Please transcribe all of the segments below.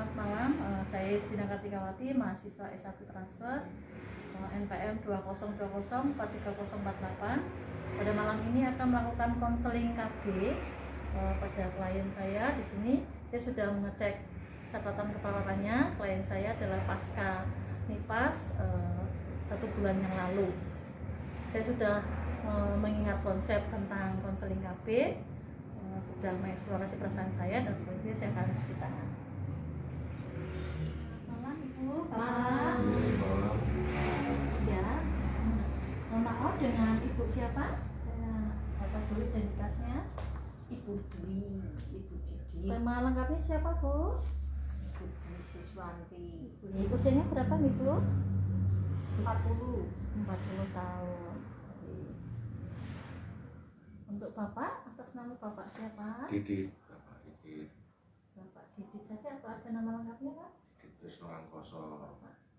selamat malam. Saya Dina Kartikawati, mahasiswa S1 Transfer, NPM 2020430048. Pada malam ini akan melakukan konseling KB pada klien saya. Di sini saya sudah mengecek catatan keparatannya. Klien saya adalah pasca NIPAS 1 bulan yang lalu. Saya sudah mengingat konsep tentang konseling KB, sudah mengeksplorasi perasaan saya, dan selanjutnya saya akan cuci tangan. Malam Ibu, Pak. Ya, mohon maaf, dengan Ibu siapa? Saya dapat dulu identitasnya. Ibu Dwi, Ibu Didi. Nama lengkapnya siapa, Bu? Ibu Dwi Siswanti. Ibu usianya berapa nih, Bu? 40 tahun. Untuk Bapak, atas nama Bapak siapa? Didit, Bapak Didit. Bapak Didit saja, apa ada nama lengkapnya, Pak? Didit Trisnolangkoso.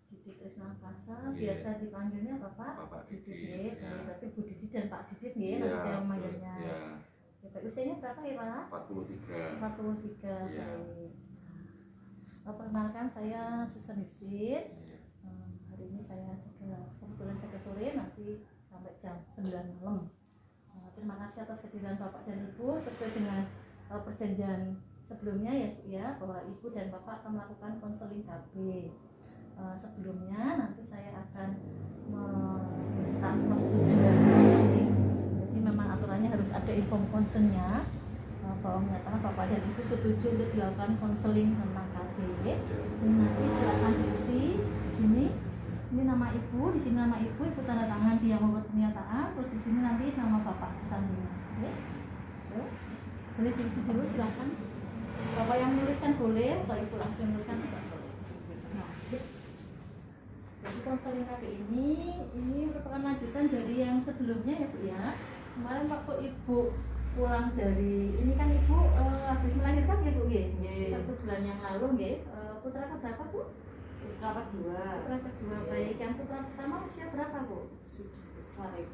Didit Trisnolangkoso, Iya. biasa dipanggilnya Bapak? Bapak Didit. Didit, Ya. berarti Bu Didit dan Pak Didit nih, Iya, nanti saya memanggilnya. ya. Ya, Pak, usianya berapa ya, Pak? 43. 43. Iya. Baik. Perkenalkan, saya Susan Didit. Iya. Hari ini saya kebetulan jaga sore, nanti sampai jam 9 malam. Terima kasih atas kehadiran Bapak dan Ibu, sesuai dengan perjanjian sebelumnya ya Bu ya, bahwa Ibu dan Bapak akan melakukan konseling KB. Sebelumnya nanti saya akan meminta persetujuan konseling. Jadi memang aturannya harus ada inform consent-nya, bahwa menyatakan Bapak dan Ibu setuju untuk dilakukan konseling tentang KB. Nanti silakan diisi di sini. Ini nama Ibu, di sini nama Ibu tanda tangan dia membuat pernyataan, terus di sini nanti nama Bapak di sampingnya. Oke. Boleh diisi dulu, silakan. Bapak yang menuliskan boleh, atau Ibu langsung menuliskan tidak boleh. Nah, jadi konseling KB ini merupakan lanjutan dari yang sebelumnya ya Bu ya. Kemarin waktu Ibu pulang dari ini kan Ibu habis melahirkan ya Bu ya. 1 bulan yang lalu ya. Putra keberapa Bu? Putra kedua. Putra kedua, baik. Yang putra pertama usia berapa Bu? Sudah besar ya.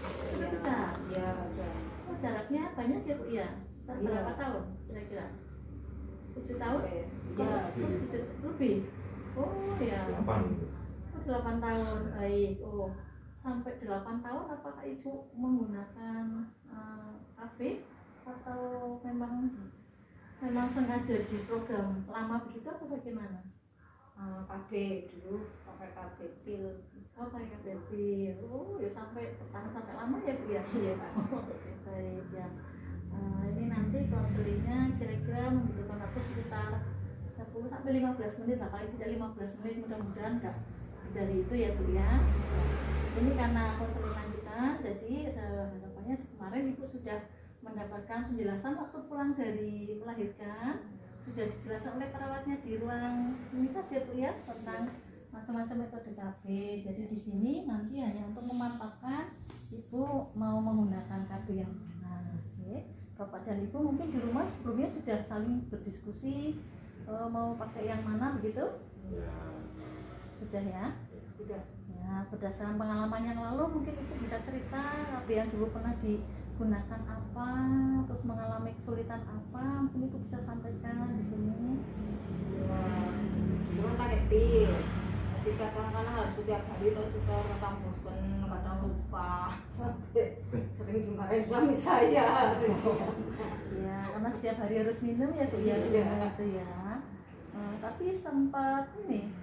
Sudah besar? Iya, ada. Oh, jaraknya banyak ya Bu ya? Berapa Iya. tahun kira-kira? 7 tahun? Iya. Oh, 7 lebih? Oh ya. 8 tahun, baik. Oh, sampai 8 tahun apakah Ibu menggunakan KB atau memang sengaja di program lama begitu atau bagaimana? KB dulu pakai KB pil. Oh, pakai KB pil. Oh, ya sampai bertahan sampai lama ya Bu ya? Iya. Oke, baik ya. Ini nanti konselingnya kira-kira membutuhkan waktu sekitar 10 sampai 15 menit lah, paling tidak 15 menit, mudah-mudahan enggak dari itu ya Bu ya. Ini karena konseling lanjutan, jadi harapannya kemarin Ibu sudah mendapatkan penjelasan waktu pulang dari melahirkan, sudah dijelaskan oleh perawatnya di ruang unitas ya Bu ya, tentang macam-macam metode KB. Jadi di sini nanti hanya untuk memantapkan Ibu mau menggunakan KB yang mana. Oke. Bapak dan Ibu mungkin di rumah sebelumnya sudah saling berdiskusi mau pakai yang mana begitu? Ya. Sudah ya? Sudah. Ya, berdasarkan pengalaman yang lalu mungkin Ibu bisa cerita KB yang dulu pernah digunakan apa, terus mengalami kesulitan apa, mungkin Ibu bisa sampaikan di sini. Wah, dulu kan pakai pil. Jadi kadang-kadang harus setiap hari atau suka rekam bosen, kadang lupa sampai sering dimarahin suami saya. Ya, karena setiap hari harus minum ya Bu ya, Iya. itu ya. Tapi sempat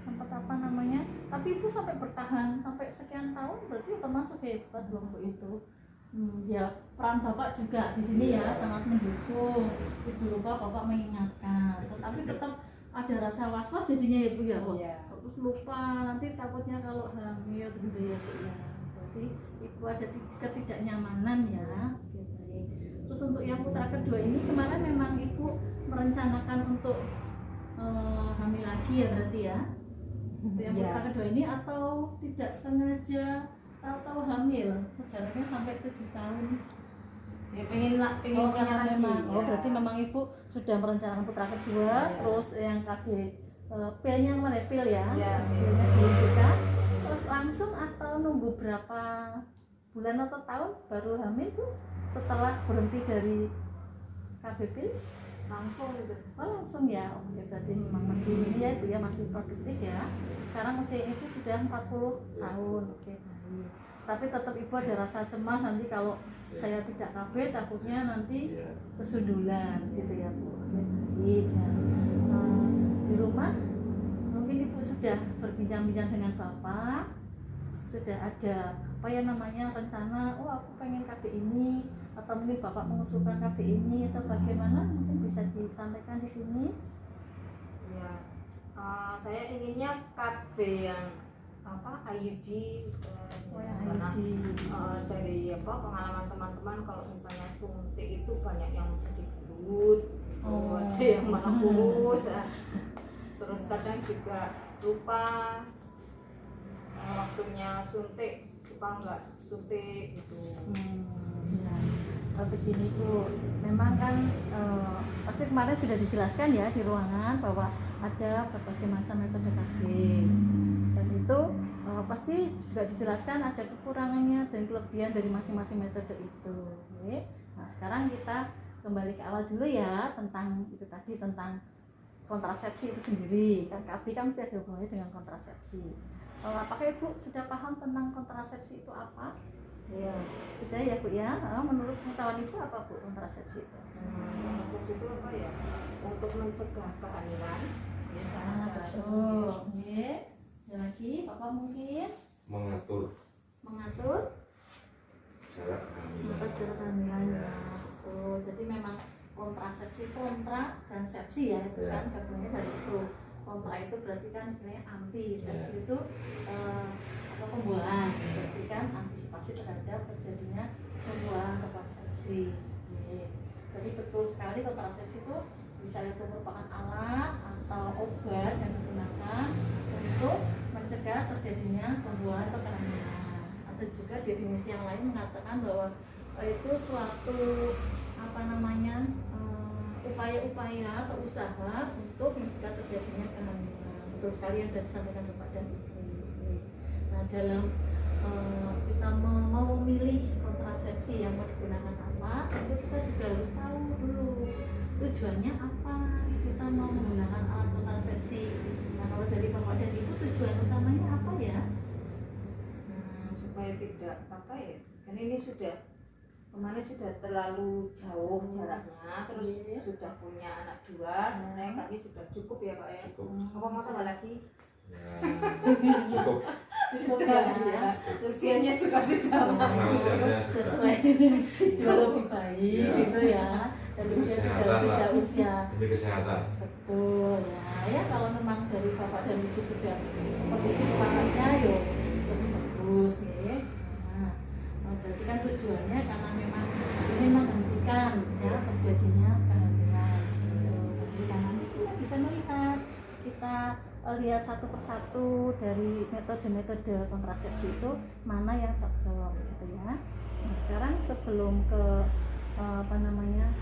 apa namanya? Tapi Ibu sampai bertahan sampai sekian tahun, berarti termasuk hebat loh Bu itu. Ya peran Bapak juga di sini ya sangat mendukung. Ibu lupa Bapak mengingatkan, tetapi tetap ada rasa was-was jadinya ya Bu ya. Iya. Terus lupa, nanti takutnya kalau hamil gitu ya Bu ya. Berarti Ibu ada ketidaknyamanan ya. Oke, baik. Terus untuk yang putra kedua ini kemarin memang Ibu merencanakan untuk hamil lagi ya berarti ya. Untuk yang Iya. putra kedua ini atau tidak sengaja tahu-tahu hamil, jaraknya sampai 7 tahun. Ya pengen punya karena lagi. memang, Ya. berarti memang Ibu sudah merencanakan putra kedua, Iya. terus yang KB pilnya mana pil ya? Iya, Pilnya dihentikan, terus langsung atau nunggu berapa bulan atau tahun baru hamil Bu? Setelah berhenti dari KB pil? langsung gitu. Oh langsung ya, oke berarti memang masih ini ya, itu ya masih produktif ya. Sekarang usia itu sudah 40 tahun, oke baik. Tapi tetap ibu ada rasa cemas nanti kalau saya tidak KB takutnya nanti kesundulan gitu ya bu. Oke baik. Nah, di rumah mungkin ibu sudah berbincang-bincang dengan bapak, sudah ada apa ya namanya rencana, oh aku pengen KB ini, atau mungkin bapak mengusulkan KB ini atau bagaimana, mungkin bisa disampaikan di sini. Ya, saya inginnya KB yang apa IUD, Oh yang karena IUD. dari apa pengalaman teman-teman kalau misalnya suntik itu banyak yang jadi bulut, Oh. ada yang malah kurus, terus kadang juga lupa waktunya suntik, lupa nggak suntik gitu. Ya, begini Bu, memang kan pasti kemarin sudah dijelaskan ya di ruangan bahwa ada berbagai macam metode KB, dan itu pasti juga dijelaskan ada kekurangannya dan kelebihan dari masing-masing metode itu. Oke. Nah sekarang kita kembali ke awal dulu ya, tentang itu tadi, tentang kontrasepsi itu sendiri. Kan KB kan mesti ada hubungannya dengan kontrasepsi. Apakah Ibu sudah paham tentang kontrasepsi itu apa? Iya. Sudah ya Bu ya. Menurut pengetahuan Ibu apa Bu kontrasepsi itu? Kontrasepsi itu apa ya? Untuk mencegah kehamilan. Ah, betul. Oke. Ada lagi, Bapak mungkin Mengatur mengatur jarak kehamilan. jarak kehamilan ya. Betul. Jadi memang kontrasepsi, kontra dan sepsi ya, itu kan gabungannya dari itu. Kontra itu berarti kan istilahnya anti, sepsi itu atau pembuahan, berarti kan antisipasi terhadap terjadinya pembuahan atau sepsi. Jadi betul sekali kontrasepsi itu bisa itu merupakan alat atau obat yang digunakan untuk mencegah terjadinya pembuahan atau kehamilan. Atau juga definisi yang lain mengatakan bahwa itu suatu apa namanya upaya-upaya atau usaha untuk mencegah terjadinya kehamilan. Betul sekali yang sudah disampaikan Bapak dan Ibu. Nah dalam kita mau memilih kontrasepsi yang mau digunakan apa, tentu kita juga harus tahu dulu tujuannya apa kita mau menggunakan alat kontrasepsi. Nah kalau dari Bapak dan Ibu tujuan utamanya apa ya? Supaya tidak apa ya, kan ini kemarin sudah terlalu jauh jaraknya, terus sudah punya anak 2, sebenarnya kami sudah cukup ya Pak ya. Apa mau tambah lagi? Ya, cukup. Sudah ya. Usianya juga sudah Karena usianya sudah Sesuai juga lebih baik Ya. gitu ya, dan usia juga Kesehatan sudah lah. usia demi kesehatan. betul ya kalau memang dari Bapak dan Ibu sudah seperti itu sepakatnya yo lebih bagus ya. Nah berarti kan tujuannya karena memang ini menghentikan ya terjadinya kehamilan. Jadi karena kita bisa melihat, kita lihat satu persatu dari metode-metode kontrasepsi itu mana yang cocok gitu ya. Nah sekarang sebelum ke apa namanya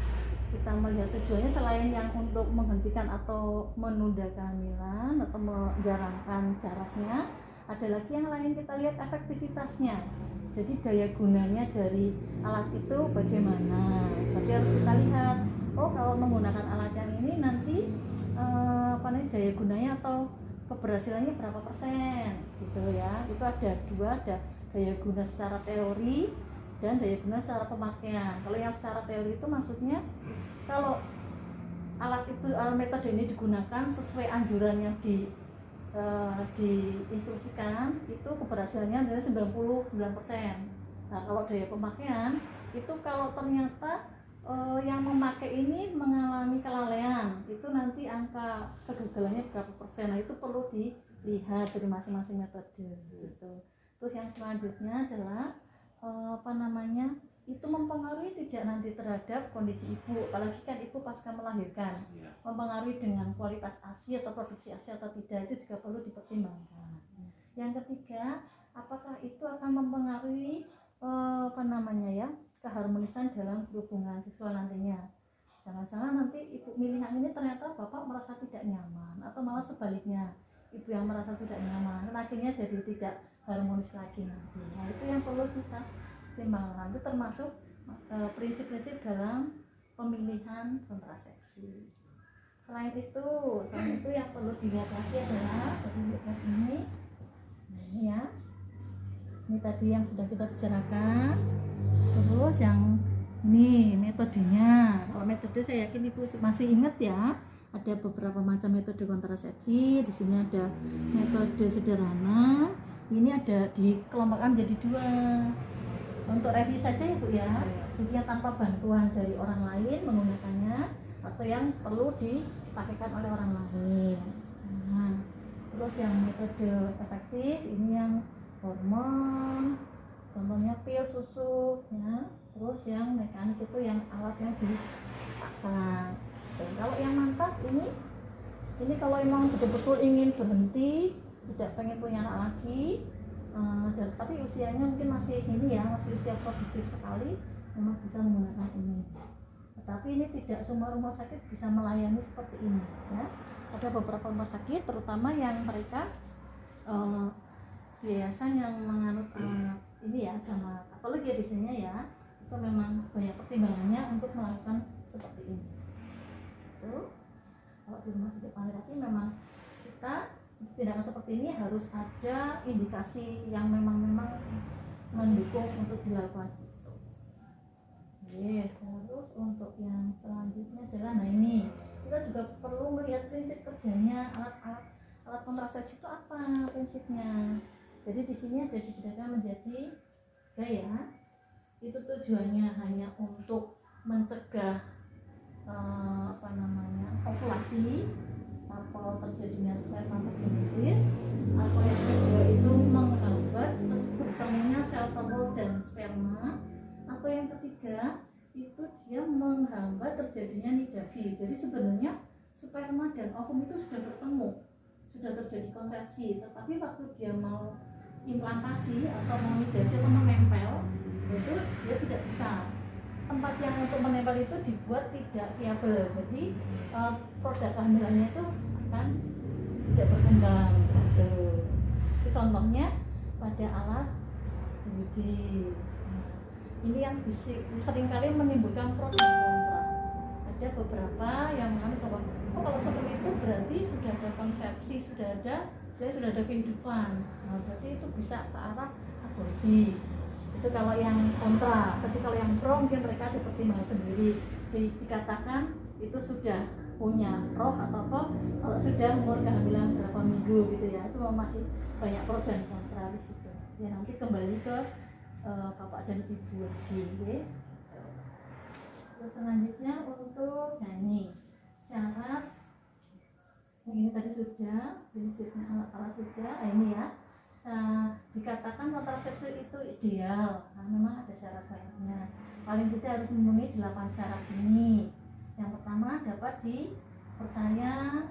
kita melihat tujuannya selain yang untuk menghentikan atau menunda kehamilan atau menjarangkan jaraknya, ada lagi yang lain, kita lihat efektivitasnya. Jadi daya gunanya dari alat itu bagaimana. Berarti harus kita lihat, oh kalau menggunakan alat yang ini nanti apa namanya daya gunanya atau keberhasilannya berapa persen gitu ya. Itu ada dua, ada daya guna secara teori dan daya guna secara pemakaian. Kalau yang secara teori itu maksudnya kalau alat itu metode ini digunakan sesuai anjuran yang diinstruksikan, itu keberhasilannya adalah 99%. Nah kalau daya pemakaian itu kalau ternyata yang memakai ini mengalami kelalaian, itu nanti angka kegagalannya berapa persen. Nah itu perlu dilihat dari masing-masing metode gitu. Terus yang selanjutnya adalah apa namanya itu mempengaruhi tidak nanti terhadap kondisi ibu, apalagi kan ibu pasca melahirkan, mempengaruhi dengan kualitas ASI atau produksi ASI atau tidak, itu juga perlu dipertimbangkan. Yang ketiga, apakah itu akan mempengaruhi apa namanya ya keharmonisan dalam hubungan seksual nantinya. Jangan-jangan nanti ibu milih yang ini ternyata bapak merasa tidak nyaman, atau malah sebaliknya ibu yang merasa tidak nyaman, akhirnya jadi tidak harmonis lagi nanti. Nah itu yang perlu kita timbangkan, itu termasuk prinsip-prinsip dalam pemilihan kontrasepsi. kontrasepsi. Selain itu yang perlu dilihat lagi adalah lihat ini. Nah, ini ya. Ini tadi yang sudah kita bicarakan. Terus yang ini metodenya. Kalau metode saya yakin Ibu masih ingat ya. Ada beberapa macam metode kontrasepsi. Di sini ada metode sederhana. Ini ada dikelompokkan menjadi 2. Untuk revisi saja ya Bu ya. Jadi yang tanpa bantuan dari orang lain menggunakannya atau yang perlu dipakaikan oleh orang lain. Nah, terus yang metode efektif ini yang hormon, contohnya pil, susu, ya. Terus yang mekanik itu yang alat yang dipasang. Dan kalau yang mantap ini kalau emang betul-betul ingin berhenti, tidak pengen punya anak lagi, tapi usianya mungkin masih masih usia produktif sekali, memang bisa menggunakan ini. Tetapi ini tidak semua rumah sakit bisa melayani seperti ini, ya. Ada beberapa rumah sakit, terutama yang mereka yayasan yang menganut ini ya, sama apalagi ya biasanya ya, itu memang banyak pertimbangannya untuk melakukan seperti ini. Itu kalau di rumah sakit Panirati memang kita tindakan seperti ini harus ada indikasi yang memang mendukung untuk dilakukan. Oke, terus untuk yang selanjutnya adalah ini kita juga perlu melihat prinsip kerjanya alat kontrasepsi itu apa prinsipnya. Jadi di sini ada dibedakan menjadi gaya. Itu tujuannya hanya untuk mencegah ovulasi atau terjadinya spermatogenesis, atau yang kedua itu menghambat bertemunya sel telur dan sperma, atau yang ketiga itu dia menghambat terjadinya nidasi. Jadi sebenarnya sperma dan ovum itu sudah bertemu, sudah terjadi konsepsi, tetapi waktu dia mau implantasi atau mau nidasi atau menempel itu dia tidak bisa. Tempat yang untuk menempel itu dibuat tidak viabel, jadi produk kehamilannya itu akan tidak berkembang. Itu contohnya pada alat IUD. Ini yang seringkali menimbulkan pro dan kontra. Ada beberapa yang menganggap bahwa kalau seperti itu berarti sudah ada konsepsi, sudah ada kehidupan. Nah, berarti itu bisa ke arah aborsi. Itu kalau yang kontra. Tapi kalau yang pro mungkin mereka dipertimbangkan sendiri. Dikatakan itu sudah punya roh atau apa, kalau sudah umur kehamilan berapa minggu gitu ya. Itu masih banyak pro dan kontra di situ. Ya nanti kembali ke Bapak dan Ibu lagi. Terus selanjutnya untuk ini syarat. Ini tadi sudah prinsipnya alat-alat sudah. Ini ya. Dikatakan kontrasepsi itu ideal, nah, memang ada syarat-syaratnya. Paling tidak harus memenuhi 8 syarat ini. Yang pertama, dapat dipercaya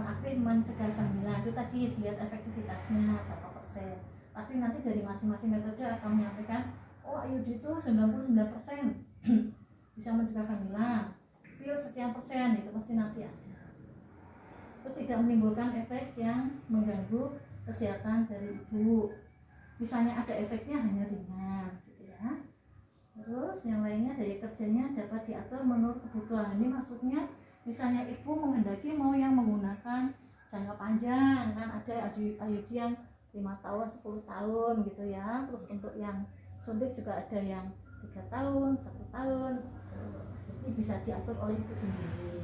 aktif mencegah kehamilan. Itu tadi dilihat efektivitasnya berapa persen. Pasti nanti dari masing-masing metode akan menyampaikan, IUD itu 99% bisa mencegah kehamilan, pil sekian persen, itu pasti nanti ada. Terus tidak menimbulkan efek yang mengganggu kesehatan dari ibu. Misalnya ada efeknya hanya ringan gitu ya. Terus yang lainnya dari kerjanya dapat diatur menurut kebutuhan. Ini maksudnya misalnya ibu menghendaki mau yang menggunakan jangka panjang, kan ada IUD yang 5 tahun, 10 tahun gitu ya. Terus untuk yang suntik juga ada yang 3 tahun, 1 tahun. Jadi bisa diatur oleh ibu sendiri.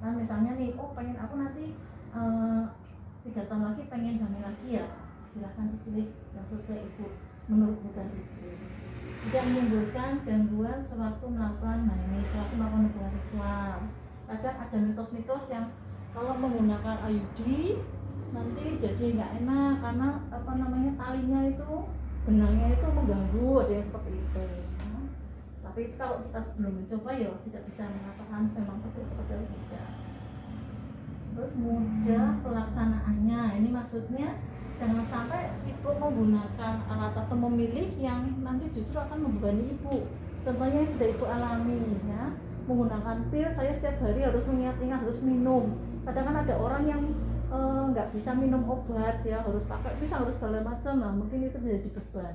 Nah misalnya nih, pengen aku nanti 3 tahun lagi pengen hamil lagi ya, silahkan dipilih yang sesuai ibu, menurut kebutuhan ibu. Tidak menimbulkan gangguan sewaktu melakukan hubungan seksual. Kadang ada mitos-mitos yang kalau menggunakan IUD nanti jadi nggak enak karena talinya itu, benangnya itu mengganggu, ada yang seperti itu. Tapi kalau kita belum mencoba ya tidak bisa mengatakan memang betul seperti itu tidak. Terus mudah pelaksanaannya, ini maksudnya jangan sampai ibu menggunakan alat atau memilih yang nanti justru akan membebani ibu. Contohnya yang sudah ibu alami ya, menggunakan pil, saya setiap hari harus mengingat-ingat harus minum. Kadang kan ada orang yang nggak bisa minum obat ya, harus pakai pisang, harus segala macam, nah mungkin itu menjadi beban.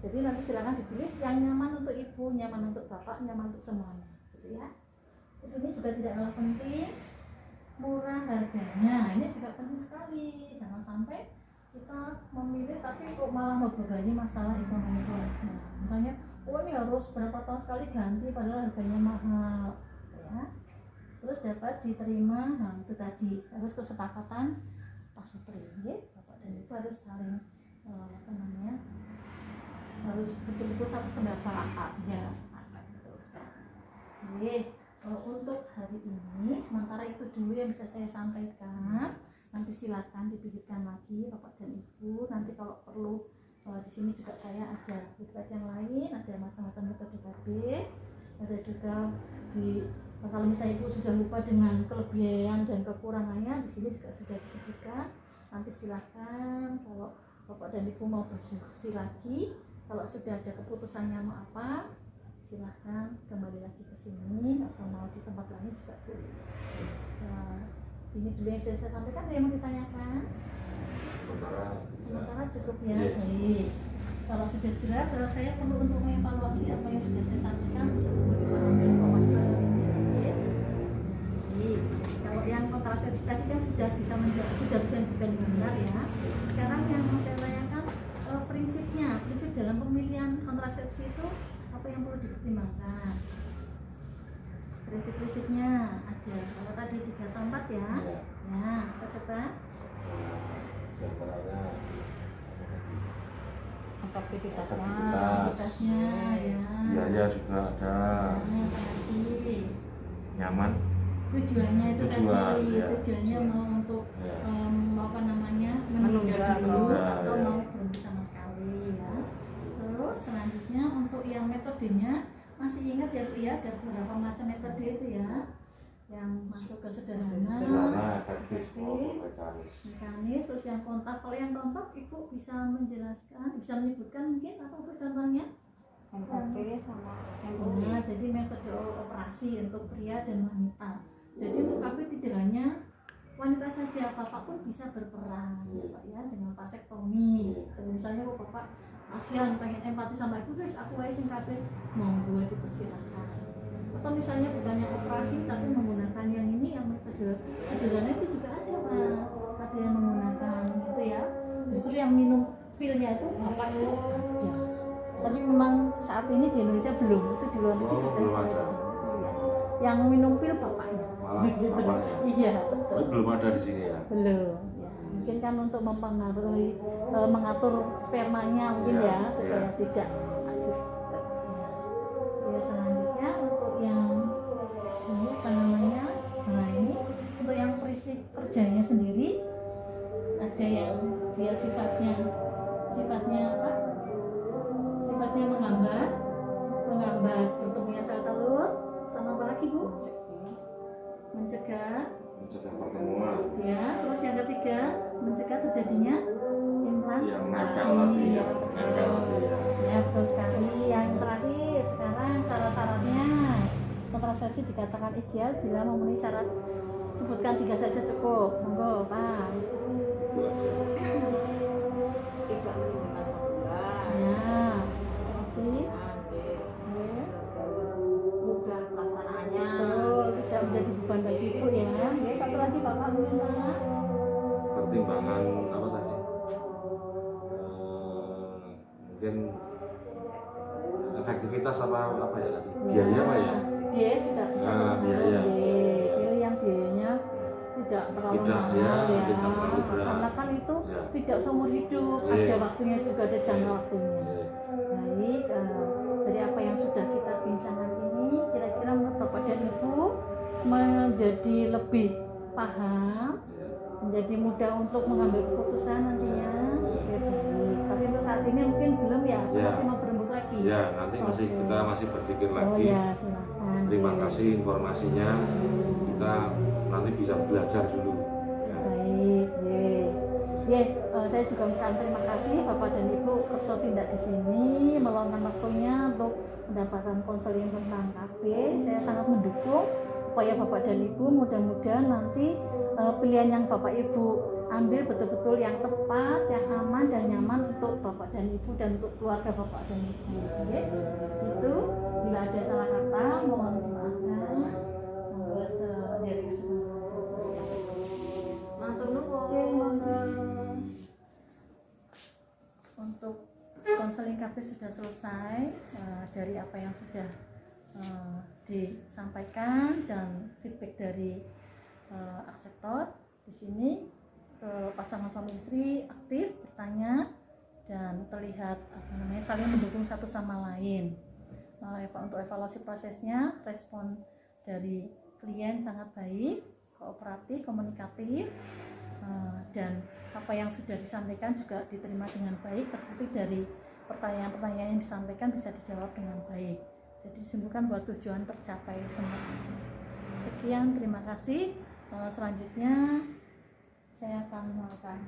Jadi nanti silakan dipilih yang nyaman untuk ibu, nyaman untuk bapak, nyaman untuk semuanya gitu ya. Ini juga tidak kalah penting, murah harganya. Ini juga penting sekali. Jangan sampai kita memilih tapi kok malah membebani masalah ekonomi keluarga. Misalnya, oh ini harus berapa tahun sekali ganti padahal harganya mahal, ya. Terus dapat diterima, nah itu tadi harus kesepakatan pasutri, ya. Bapak dan Ibu harus saling harus betul-betul satu pendasaran ya, sepakat betul sekali. Oke, untuk hari ini sementara itu dulu yang bisa saya sampaikan. Nanti silakan dipikirkan lagi Bapak dan Ibu. Nanti kalau perlu di sini juga saya ada feedback yang lain, ada macam-macam metode KB, ada juga kalau misalnya Ibu sudah lupa dengan kelebihan dan kekurangannya, di sini juga sudah disebutkan. Nanti silakan kalau Bapak dan Ibu mau berdiskusi lagi, kalau sudah ada keputusannya mau apa, silakan kembali lagi ke sini atau mau di tempat lain juga boleh. Ini dulu yang saya sampaikan, ada yang mau ditanyakan? Sementara cukup ya. Baik. Kalau sudah jelas, saya perlu untuk mengevaluasi apa yang sudah saya sampaikan untuk dipahami kalau yang kontrasepsi tadi kan sudah bisa menjelaskan dengan benar ya. Sekarang yang mau saya tanyakan prinsip dalam pemilihan kontrasepsi itu apa yang perlu dipertimbangkan? Prinsip-prinsipnya ada. Kalau tadi 3 atau 4 ya. Ya, apa coba? Aktivitasnya ya. Biaya juga ada. Tadi Nyaman. tujuannya itu tadi ya. tujuannya mau untuk menunda dulu dulu, atau ya. mau berhenti sama sekali ya. Terus selanjutnya untuk yang metodenya masih ingat ya Bu ya, ada beberapa macam metode itu ya, yang masuk ke sederhana, efektif, mekanis, terus yang kontak. Kalau yang kontak Ibu bisa menjelaskan, bisa menyebutkan mungkin apa Bu contohnya? MKP sama Nah, jadi metode operasi untuk pria dan wanita. Jadi untuk KB tidak hanya wanita saja, bapak pun bisa berperan Pak ya, dengan vasektomi. Misalnya kok bapak kasihan pengen empati sama ibu, terus aku sing KB, monggo dipersilakan. Atau misalnya bukannya operasi tapi menggunakan yang ini, yang metode sederhana itu juga ada Pak. Ada yang menggunakan gitu ya. Justru yang minum pilnya itu bapak itu ada. Tapi memang saat ini di Indonesia belum, itu di luar negeri sudah belum ada. Iya. Yang minum pil bapaknya. Malah bapaknya. Iya, betul. Tapi belum ada di sini ya. Belum. Ya. Mungkin kan untuk mempengaruhi mengatur spermanya mungkin Iya, ya supaya iya. tidak aktif. Ya, selanjutnya untuk yang ini apa namanya? Nah, ini untuk yang prinsip kerjanya sendiri ada yang dia sifatnya apa? Sifatnya menghambat terbentuknya sel telur, sama apa lagi Bu? Mencegah pertemuan. ya. Terus yang ketiga mencegah terjadinya implantasi. Yang nempel tadi ya. Nempel tadi ya. Ya betul sekali. Yang terakhir sekarang syarat-syaratnya, kontrasepsi dikatakan ideal bila memenuhi syarat. Sebutkan 3 saja cukup. Monggo Pak. tidak menimbulkan kebulan. Ya. Oke. Mudah pelaksanaannya. Betul, tidak menjadi beban bagi ibu ya. Ya, satu lagi Bapak mungkin Pak. Pertimbangan apa tadi? Mungkin efektivitas apa ya tadi? Biaya apa ya? Biaya juga bisa. Biaya. Pilih yang biayanya tidak terlalu mahal ya, ya. tidak terlalu berat. Karena kan itu Ya. tidak seumur hidup, Iya. ada waktunya juga, ada jangka waktunya. Baik, dari apa yang sudah kita bincangkan ini, kira-kira menurut Bapak dan Ibu menjadi lebih paham, menjadi mudah untuk mengambil keputusan nantinya. Oke, baik. Tapi untuk saat ini mungkin belum ya, Ya. masih mau berembuk lagi. Ya, nanti Oke. kita masih berpikir Oh lagi. ya, silakan. Terima Oke. kasih informasinya. Kita nanti bisa belajar dulu. Ya. Baik, saya juga mengucapkan terima kasih Bapak dan Ibu Kerso Tindak di sini meluangkan waktunya untuk mendapatkan konseling tentang KB. Saya sangat mendukung upaya Bapak dan Ibu. Mudah-mudahan nanti pilihan yang Bapak Ibu ambil betul-betul yang tepat, yang aman dan nyaman untuk Bapak dan Ibu dan untuk keluarga Bapak dan Ibu. Itu bila ada salah kata mohon dimaafkan. dari kesempatan. Matur Oke, nuwun. monggo. Untuk konseling KB sudah selesai. Dari apa yang sudah disampaikan dan feedback dari akseptor di sini, pasangan suami istri aktif bertanya dan terlihat saling mendukung satu sama lain. Untuk evaluasi prosesnya, respon dari klien sangat baik, kooperatif, komunikatif, dan apa yang sudah disampaikan juga diterima dengan baik, terbukti dari pertanyaan-pertanyaan yang disampaikan bisa dijawab dengan baik. Jadi disimpulkan bahwa tujuan tercapai semua. Sekian, terima kasih. Selanjutnya saya akan melakukan